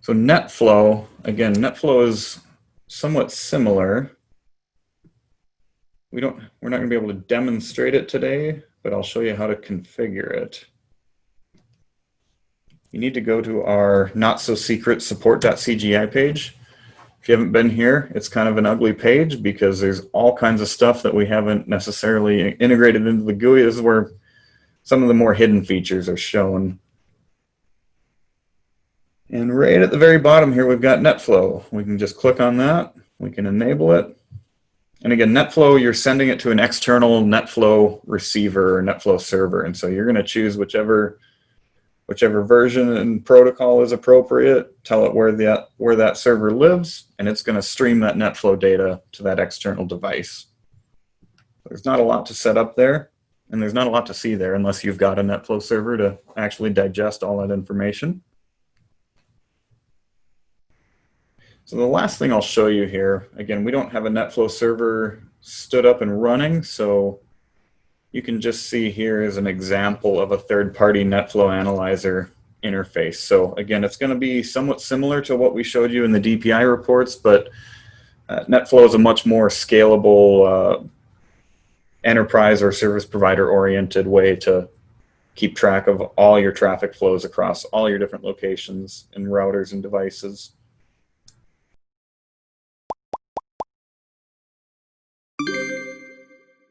So Netflow, again, Netflow is somewhat similar. We're not going to be able to demonstrate it today, but I'll show you how to configure it. You need to go to our not so secret support.cgi page. If you haven't been here, it's kind of an ugly page because there's all kinds of stuff that we haven't necessarily integrated into the GUI. This is where some of the more hidden features are shown. And right at the very bottom here, we've got Netflow. We can just click on that. We can enable it. And again, Netflow, you're sending it to an external Netflow receiver or Netflow server. And so you're going to choose whichever version and protocol is appropriate, tell it where that server lives, and it's going to stream that Netflow data to that external device. There's not a lot to set up there, and there's not a lot to see there unless you've got a Netflow server to actually digest all that information. So the last thing I'll show you here, again, we don't have a Netflow server stood up and running, so you can just see here is an example of a third-party Netflow analyzer interface. So again, it's going to be somewhat similar to what we showed you in the DPI reports, but Netflow is a much more scalable enterprise or service provider oriented way to keep track of all your traffic flows across all your different locations and routers and devices.